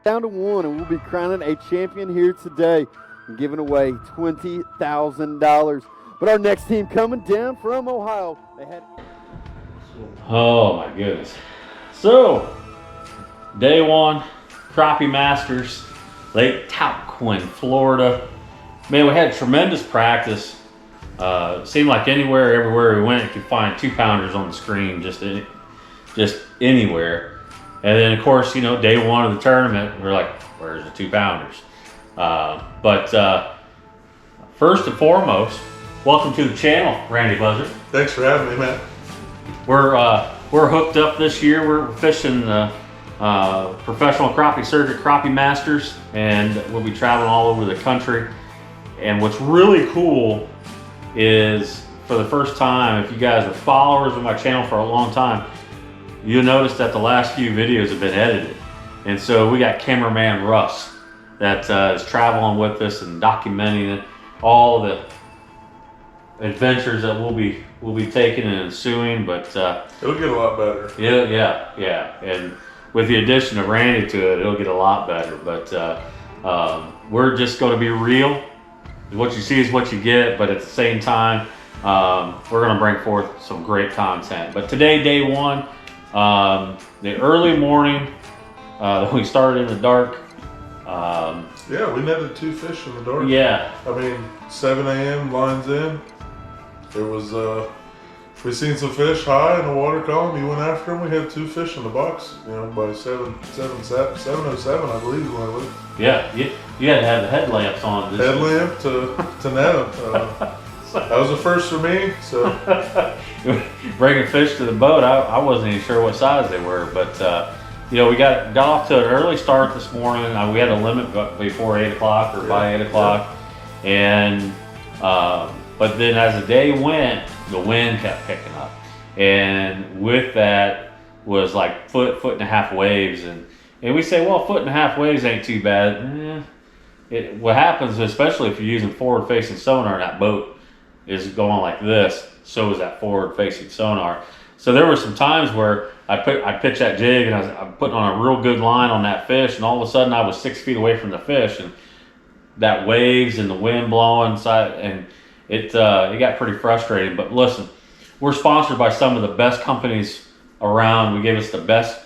Down to one, and we'll be crowning a champion here today and giving away $20,000. But our next team coming down from Ohio, they had. Oh my goodness! So, day one, Crappie Masters, Lake Talquin, Florida. Man, we had tremendous practice. Seemed like everywhere we went, you could find 2-pounders on the screen, just anywhere. And then, of course, day one of the tournament, we're like, where's the 2-pounders? But first and foremost, welcome to the channel, Randy Buzzard. Thanks for having me, Matt. We're hooked up this year. We're fishing the professional crappie circuit, Crappie Masters, and we'll be traveling all over the country. And what's really cool is, for the first time, if you guys are followers of my channel for a long time, you'll notice that the last few videos have been edited. And so we got cameraman Russ that is traveling with us and documenting all the adventures that we'll be taking and ensuing. But it'll get a lot better. Yeah. And with the addition of Randy to it, it'll get a lot better. But we're just going to be real. What you see is what you get, but at the same time, we're going to bring forth some great content. But today, day one, the early morning, we started in the dark. Yeah, we netted 2 fish in the dark. Yeah. I mean, 7 a.m. lines in. It was, we seen some fish high in the water column. You went after them. We had 2 fish in the box, by 7:07, I believe is when I looked. Yeah, you had to have the headlamps on. Headlamp to net them. That was a first for me, so. Bringing fish to the boat, I wasn't even sure what size they were, but we got off to an early start this morning. We had a limit before 8 o'clock or by 8 o'clock, and but then as the day went, the wind kept picking up, and with that was like foot and a half waves, and we say, well, 1.5 foot waves ain't too bad. What happens, especially if you're using forward-facing sonar, that boat is going like this, so is that forward-facing sonar. So there were some times where I pitched that jig and I'm putting on a real good line on that fish, and all of a sudden I was 6 feet away from the fish, and that waves and the wind blowing side, and it got pretty frustrating. But listen, we're sponsored by some of the best companies around. We gave us the best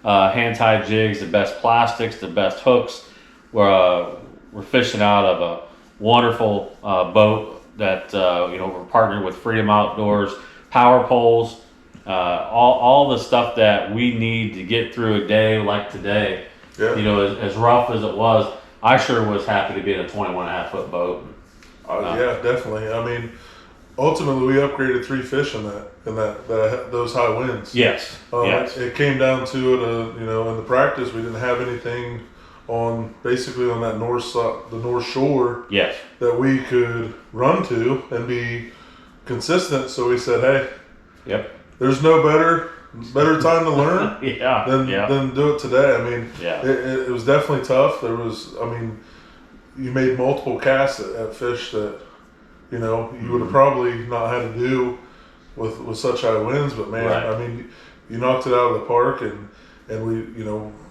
hand-tied jigs, the best plastics, the best hooks. We're fishing out of a wonderful boat that we're partnered with Freedom Outdoors, power poles, all the stuff that we need to get through a day like today. Yeah. As rough as it was, I sure was happy to be in a 21.5 foot boat. Yeah, definitely. I mean, ultimately we upgraded 3 fish in those high winds. Yes. Yes. It came down to it. In the practice we didn't have anything on that the north shore. Yes. That we could run to and be consistent. So we said, hey. Yep. There's no better time to learn. Than do it today. I mean, it was definitely tough. You made multiple casts at fish that, you would have probably not had to do with such high winds. But man, right. You knocked it out of the park, and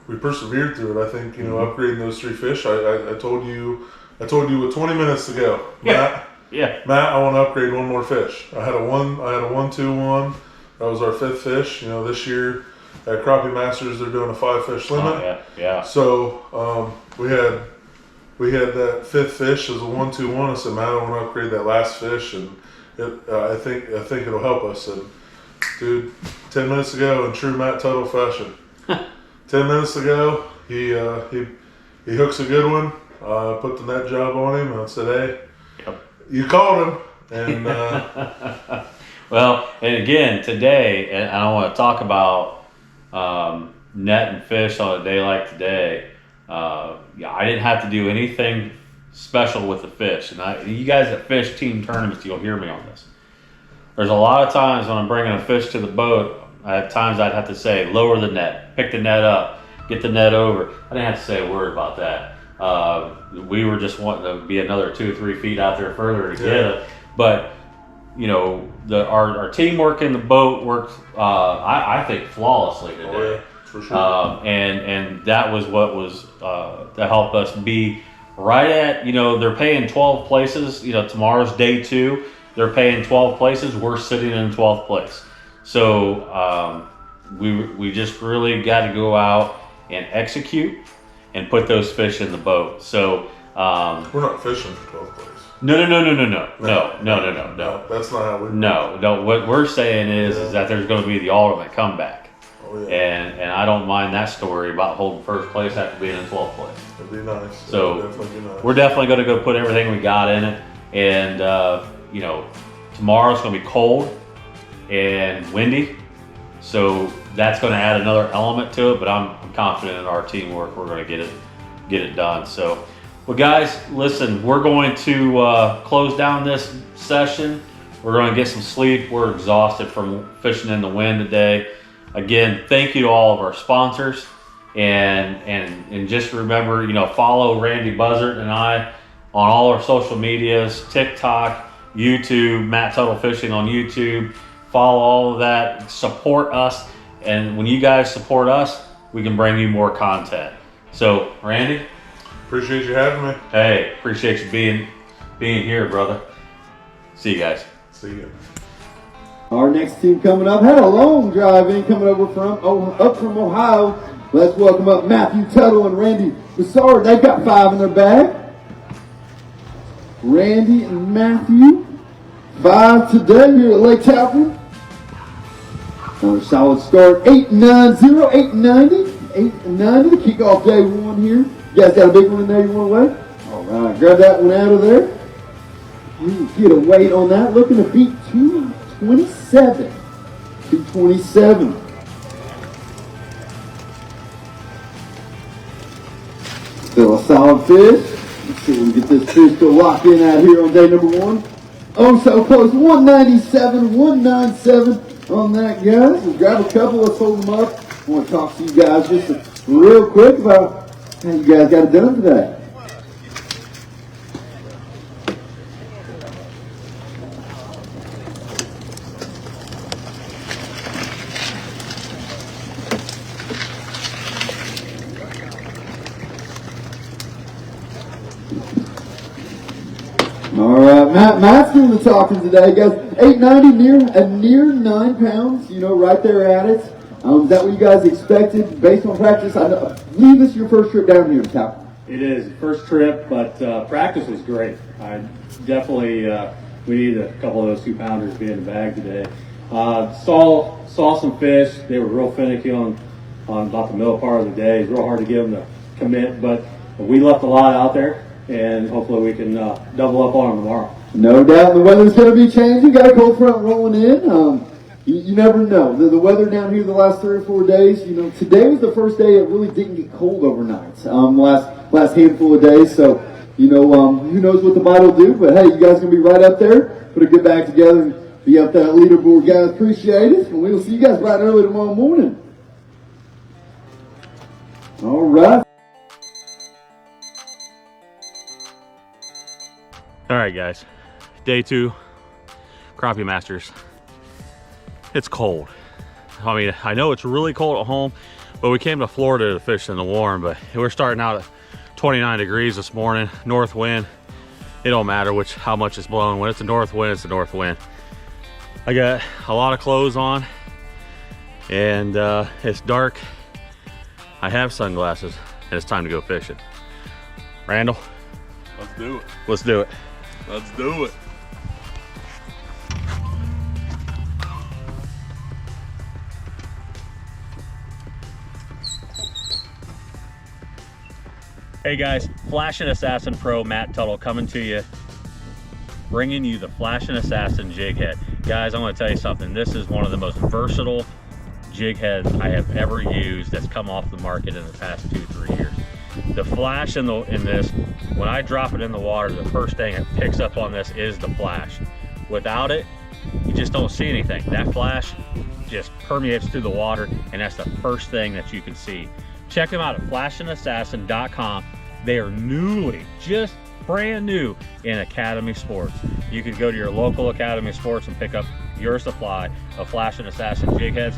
we persevered through it. I think, upgrading those 3 fish. I told you with 20 minutes to go, Matt. Yeah. Matt, I want to upgrade 1 more fish. I had a 1-2-1. That was our 5th fish. This year at Crappie Masters, they're doing a 5-fish limit. Oh, yeah. So we had that 5th fish as a 1-2-1. I said, Matt, I want to upgrade that last fish, and I think it'll help us. And dude, 10 minutes ago, in true Matt Tuttle fashion, 10 minutes ago, he hooks a good one. Put the net job on him, and I said, hey, you called him, and. Well, and again, today, and I want to talk about netting fish on a day like today. I didn't have to do anything special with the fish. And you guys that fish team tournaments, you'll hear me on this. There's a lot of times when I'm bringing a fish to the boat, at times I'd have to say, lower the net, pick the net up, get the net over. I didn't have to say a word about that. We were just wanting to be another 2 or 3 feet out there further to get it. But our teamwork in the boat worked, I think, flawlessly today. For sure. And that was what was to help us be right at, they're paying 12 places. Tomorrow's day 2. They're paying 12 places. We're sitting in 12th place. So we just really got to go out and execute and put those fish in the boat. So we're not fishing for 12th place. No. That's not how we. No. What we're saying is that there's going to be the ultimate comeback. Oh, yeah. And I don't mind that story about holding first place after being in 12th place. It'd be nice. So Definitely be nice. We're definitely going to go put everything we got in it. And tomorrow's going to be cold and windy. So that's going to add another element to it. But I'm confident in our teamwork. We're going to get it done. So. Well, guys, listen, we're going to close down this session. We're going to get some sleep. We're exhausted from fishing in the wind today. Again, thank you to all of our sponsors. And just remember, follow Randy Buzzard and I on all our social medias, TikTok, YouTube, Matt Tuttle Fishing on YouTube. Follow all of that. Support us. And when you guys support us, we can bring you more content. So, Randy? Appreciate you having me. Hey, appreciate you being here, brother. See you guys. See you. Our next team coming up had a long drive in coming over up from Ohio. Let's welcome up Matthew Tuttle and Randy Bussard. They've got 5 in their bag. Randy and Matthew, 5 today here at Lake Talquin. Another solid start, 890, 890, 890 to kick off day 1 here. You guys got a big one in there you want to weigh? All right, grab that one out of there. You get a weight on that. Looking to beat 227. 227. Still a solid fish. Let's see if we can get this fish still locked in out here on day number 1. Oh, so close. 197, 197 on that, guys. Let's grab a couple. Let's hold them up. I want to talk to you guys just real quick about how you guys got it done today. All right, Matt's doing the talking today, guys. 890, near 9 pounds. Right there at it. Is that what you guys expected based on practice? I believe this is your first trip down here to Talquin. It is first trip, but practice was great. I definitely we need a couple of those 2-pounders to be in the bag today. Saw some fish. They were real finicky on about the middle part of the day. It's real hard to get them to commit, but we left a lot out there, and hopefully we can double up on them tomorrow. No doubt the weather's going to be changing. Got a cold front rolling in. You never know. The weather down here the last 3 or 4 days, today was the first day it really didn't get cold overnight. Last handful of days. So, who knows what the bite will do. But, hey, you guys going to be right up there. Put a good bag together and be up that leaderboard, guys. Appreciate it. And we'll see you guys bright and early tomorrow morning. All right. All right, guys. Day 2, Crappie Masters. It's cold. I mean, I know it's really cold at home, but we came to Florida to fish in the warm, but we're starting out at 29 degrees this morning, north wind. It don't matter how much it's blowing. When it's a north wind, it's a north wind. I got a lot of clothes on, and it's dark. I have sunglasses, and it's time to go fishing. Randall? Let's do it. Let's do it. Let's do it. Hey guys, Flash and Assassin Pro Matt Tuttle coming to you, bringing you the Flash and Assassin jig head. Guys, I'm going to tell you something. This is one of the most versatile jig heads I have ever used that's come off the market in the past 2-3 years. The flash in this, when I drop it in the water, the first thing it picks up on this is the flash. Without it, you just don't see anything. That flash just permeates through the water, and that's the first thing that you can see. Check them out at flashandassassin.com. They are just brand new in Academy Sports. You can go to your local Academy Sports and pick up your supply of Flash and Assassin jig heads.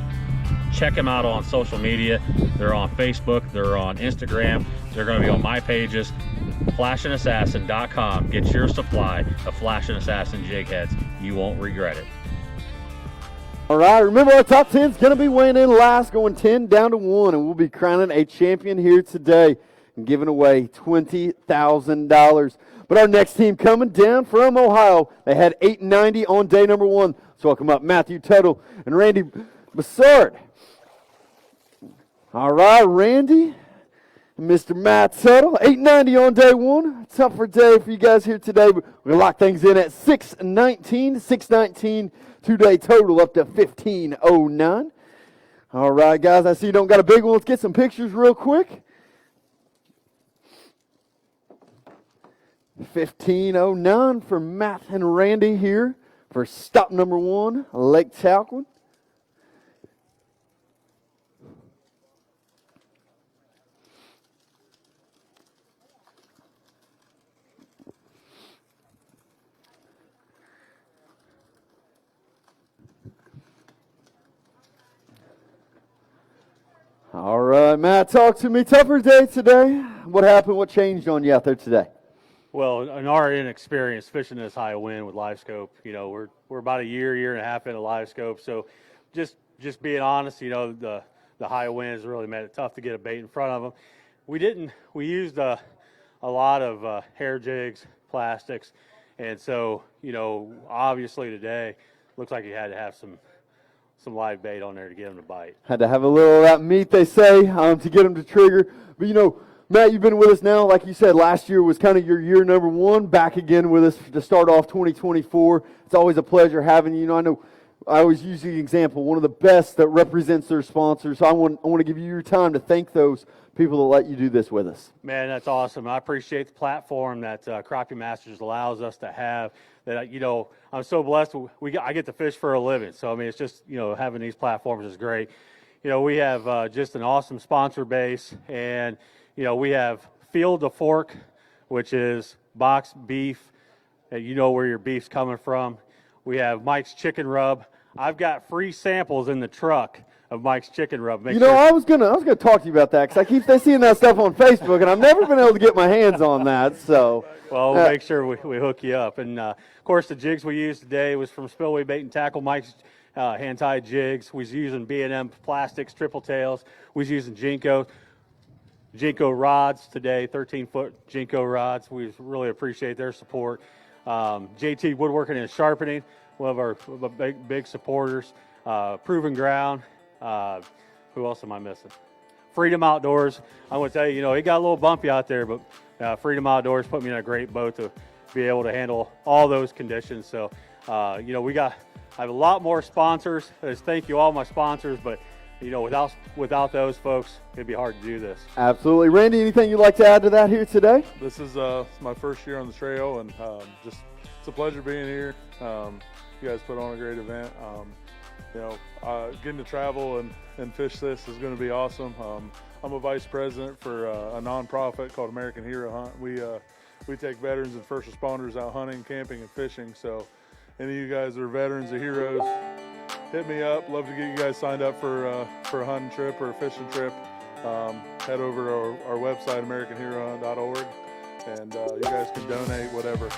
check them out on social media. They're on Facebook, they're on Instagram, they're going to be on my pages. FlashingAssassin.com. Get your supply of Flashing Assassin jig heads. You won't regret it. All right, remember our top 10 is going to be weighing in last, going 10 down to 1, and we'll be crowning a champion here today and giving away $20,000. But our next team coming down from Ohio, they had 890 on day number 1. Let's welcome up Matthew Tuttle and Randy Bassard. All right, Randy, Mr. Matt Tuttle, 890 on day 1. Tougher day for you guys here today, but we're going to lock things in at 619 two-day total up to 1509. All right, guys, I see you don't got a big one. Let's get some pictures real quick. 1509 for Matt and Randy here for stop number 1, Lake Talquin. All right, Matt, talk to me. Tougher day today. What happened? What changed on you out there today? Well, in our inexperience fishing this high wind with live scope, we're about a year and a half into live scope. So just being honest, the high wind has really made it tough to get a bait in front of them. We used a lot of hair jigs, plastics, and so, obviously today looks like you had to have some live bait on there to get them to bite. Had to have a little of that meat, they say, to get them to trigger. But, Matt, you've been with us now. Like you said, last year was kind of your year number 1. Back again with us to start off 2024. It's always a pleasure having you. I know I always use the example, one of the best that represents their sponsors. So I want to give you your time to thank those people that let you do this with us. Man, that's awesome. I appreciate the platform that Crappie Masters allows us to have. That I'm so blessed. I get to fish for a living. So it's just having these platforms is great. We have just an awesome sponsor base, and we have Field to Fork, which is boxed beef. You know where your beef's coming from. We have Mike's Chicken Rub. I've got free samples in the truck of Mike's Chicken Rub. I was gonna talk to you about that because I keep seeing that stuff on Facebook, and I've never been able to get my hands on that. So, well, we'll make sure we hook you up. And of course, the jigs we used today was from Spillway Bait and Tackle. Mike's hand-tied jigs. We was using B&M plastics, triple tails. We was using Jinko rods today, 13-foot Jinko rods. We really appreciate their support. JT Woodworking and Sharpening, one of our big supporters. Proven Ground. Who else am I missing? Freedom Outdoors. I want to tell you, it got a little bumpy out there, but Freedom Outdoors put me in a great boat to be able to handle all those conditions. So, I have a lot more sponsors. Thank you all my sponsors, but without those folks, it'd be hard to do this. Absolutely. Randy, anything you'd like to add to that here today? This is my first year on the trail, and it's a pleasure being here. You guys put on a great event. Getting to travel and fish this is going to be awesome. I'm a vice president for a nonprofit called American Hero Hunt. We take veterans and first responders out hunting, camping, and fishing. So any of you guys that are veterans or heroes, hit me up. Love to get you guys signed up for a hunting trip or a fishing trip. Head over to our website, AmericanHeroHunt.org, and you guys can donate, whatever.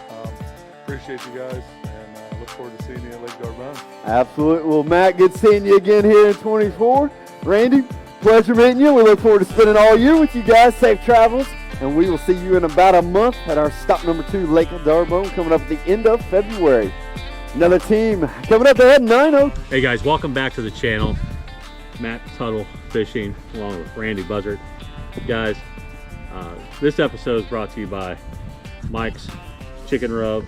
Appreciate you guys, and look forward to seeing you at Lake Darbone. Absolutely. Well, Matt, good seeing you again here in 24. Randy, pleasure meeting you. We look forward to spending all year with you guys. Safe travels, and we will see you in about a month at our stop number 2, Lake Darbone, coming up at the end of February. Another team coming up ahead, 9-0. Hey guys, welcome back to the channel. Matt Tuttle Fishing along with Randy Buzzard. Guys, this episode is brought to you by Mike's Chicken Rub,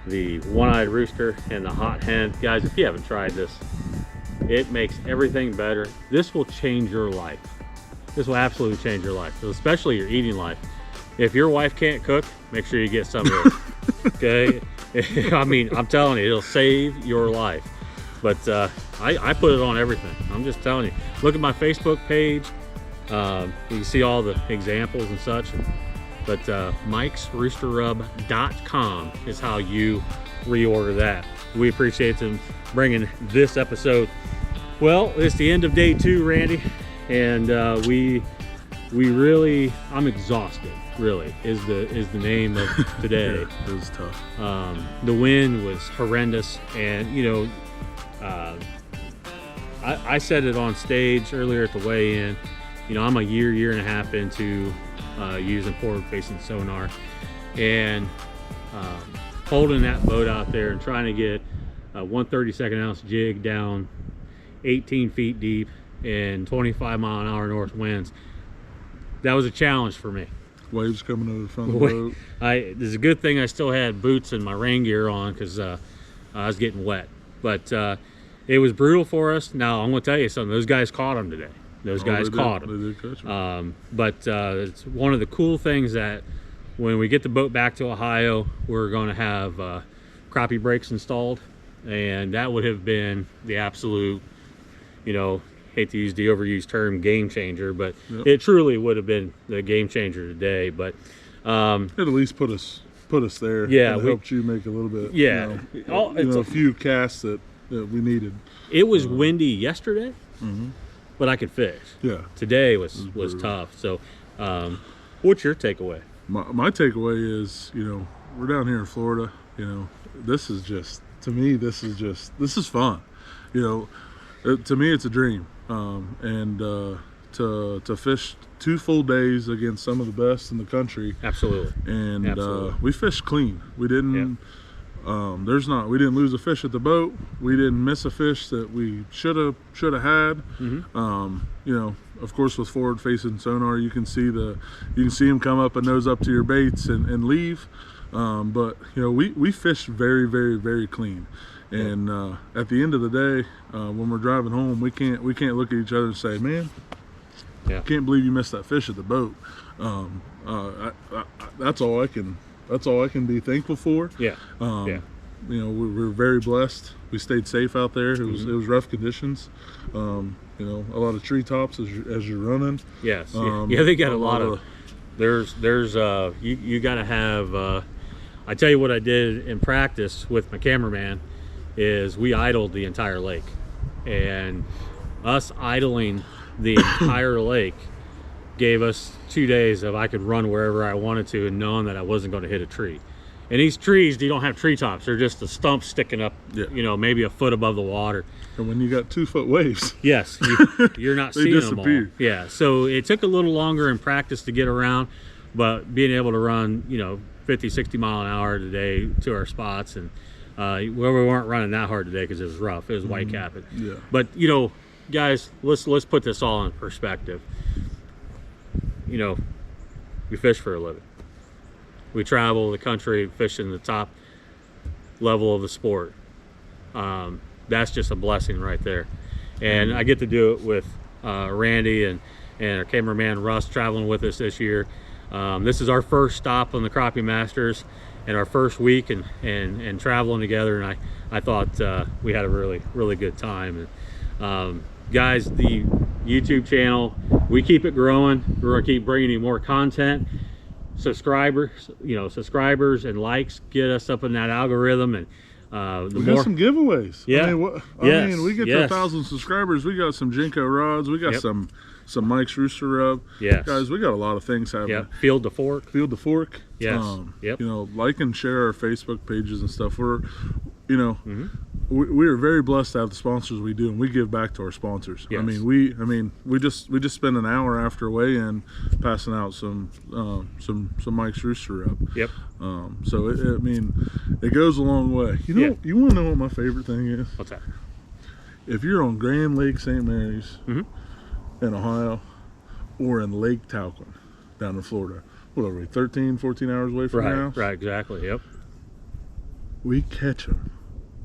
the One-Eyed Rooster, and the Hot Hen. Guys, if you haven't tried this, it makes everything better. This will change your life. This will absolutely change your life, especially your eating life. If your wife can't cook, make sure you get some of this, okay? I'm telling you, it'll save your life. But I put it on everything. I'm just telling you. Look at my Facebook page. You can see all the examples and such. But Mike'sRoosterRub.com is how you reorder that. We appreciate them bringing this episode Well, it's the end of day 2, Randy, and we really, I'm exhausted. Really is the name of today. Yeah, it was tough. The wind was horrendous, and I said it on stage earlier at the weigh-in. I'm a year and a half into using forward-facing sonar, and holding that boat out there and trying to get a 1/32 ounce jig down 18 feet deep in 25-mile-an-hour north winds. That was a challenge for me. Waves coming over the front of the boat. It's a good thing I still had boots and my rain gear on, because I was getting wet. But it was brutal for us. Now, I'm going to tell you something. Those guys caught them today. Those guys caught them. They did catch them. But it's one of the cool things that when we get the boat back to Ohio, we're going to have crappie brakes installed. And that would have been the absolute, hate to use the overused term, game changer, but it truly would have been the game changer today. But it at least put us there. Yeah, and helped you make a little bit. Yeah, a few casts that we needed. It was windy yesterday, but I could fish. Yeah, today was tough. So, what's your takeaway? My takeaway is, we're down here in Florida. This is just, to me, this is fun. To me, it's a dream. And to fish 2 full days against some of the best in the country. Absolutely. And Absolutely. We fished clean. We didn't. We didn't lose a fish at the boat. We didn't miss a fish that we should have had. Of course, with forward-facing sonar, you can see them come up and nose up to your baits and leave. But we fished very, very, very clean. And at the end of the day, when we're driving home, we can't look at each other and say, "Man, I can't believe you missed that fish at the boat." That's all I can be thankful for. We're very blessed. We stayed safe out there. It was rough conditions. A lot of treetops as you're running. Yes. They got a lot of. There's you got to have. I tell you what I did in practice with my cameraman is we idled the entire lake, and us idling the entire lake gave us 2 days of I could run wherever I wanted to, and knowing that I wasn't going to hit a tree. And these trees, you don't have treetops; they're just a stump sticking up, maybe a foot above the water. And when you got 2-foot waves, yes, you're not seeing them all. Yeah, so it took a little longer in practice to get around, but being able to run, 50, 60 mile an hour today to our spots, and we weren't running that hard today because it was rough. It was white capping. Yeah. But guys, let's put this all in perspective. We fish for a living. We travel the country fishing the top level of the sport. That's just a blessing right there. And I get to do it with Randy and our cameraman Russ traveling with us this year. This is our first stop on the Crappie Masters and our first week and traveling together, and I thought we had a really, really good time. And guys, the YouTube channel, we keep it growing. We're gonna keep bringing you more content. Subscribers and likes get us up in that algorithm, and we got some giveaways. Yeah. I mean, we get to 1,000 subscribers. We got some Jinko rods. We got some Mike's Rooster Rub. Yes. Guys, we got a lot of things happening. Yeah. Field to Fork. Yes. Like and share our Facebook pages and stuff. We're, we are very blessed to have the sponsors we do, and we give back to our sponsors. Yes. We just spent an hour after weigh-in passing out some Mike's Rooster Rub. Yep. So it goes a long way. You want to know what my favorite thing is? What's that? If you're on Grand Lake St. Mary's in Ohio, or in Lake Talquin down in Florida, what are we, 13, 14 hours away from your house? Right, exactly. Yep. We catch them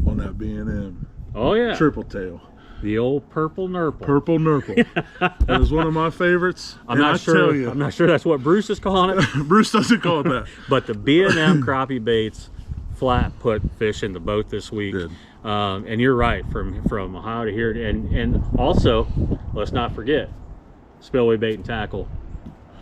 on that B&M. Oh yeah. Triple tail. The old purple nurple. Purple nurple. That is one of my favorites. I'm not sure that's what Bruce is calling it. Bruce doesn't call it that. But the B&M crappie baits flat put fish in the boat this week. And you're right, from Ohio to here, and also let's not forget Spillway Bait and Tackle,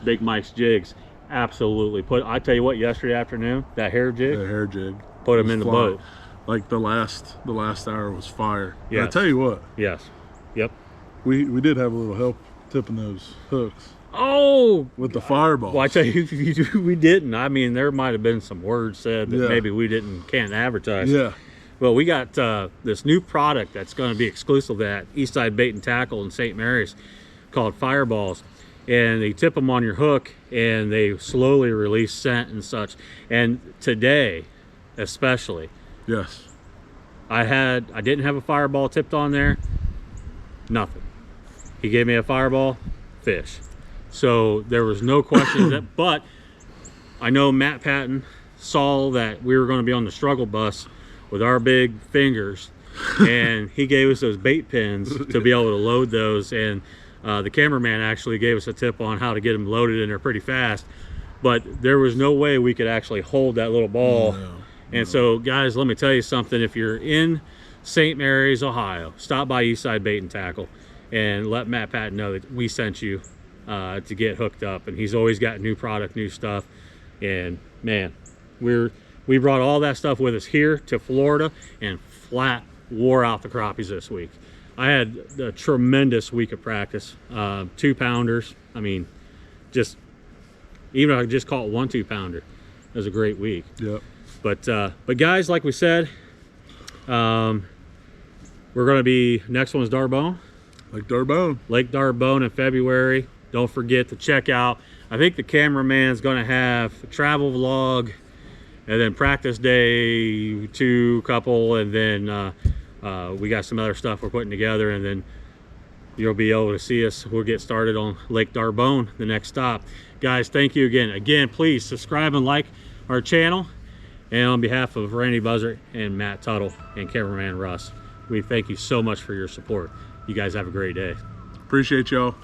Big Mike's jigs. Absolutely I tell you what, yesterday afternoon, that hair jig, put them in the boat. Like the last hour was fire. Yes. I tell you what. Yes. Yep. We did have a little help tipping those hooks. Oh, with the fireballs. Well, I tell you, we didn't. I mean, there might have been some words said that maybe we can't advertise. Yeah. Well, we got this new product that's going to be exclusive at Eastside Bait and Tackle in St. Mary's called Fireballs. And they tip them on your hook and they slowly release scent and such. And today, especially. Yes. I didn't have a fireball tipped on there. Nothing. He gave me a fireball, fish. So there was no question but I know Matt Patton saw that we were going to be on the struggle bus with our big fingers, and he gave us those bait pins to be able to load those. And the cameraman actually gave us a tip on how to get them loaded in there pretty fast. But there was no way we could actually hold that little ball. And so, guys, let me tell you something. If you're in St. Mary's, Ohio, stop by Eastside Bait and Tackle and let Matt Patton know that we sent you to get hooked up. And he's always got new product, new stuff. And man, we brought all that stuff with us here to Florida and flat wore out the crappies this week. I had a tremendous week of practice. 2-pounders. I mean, even if I just call it 1 2-pounder, it was a great week. Yep. But guys, like we said, we're going to be, next one's Darbone. Lake Darbone. Lake Darbone in February. Don't forget to check out, I think the cameraman's going to have a travel vlog and then practice day 2 couple, and then we got some other stuff we're putting together, and then you'll be able to see us. We'll get started on Lake Darbone, the next stop. Guys, thank you again. Again, please subscribe and like our channel. And on behalf of Randy Buzzard and Matt Tuttle and cameraman Russ, we thank you so much for your support. You guys have a great day. Appreciate y'all.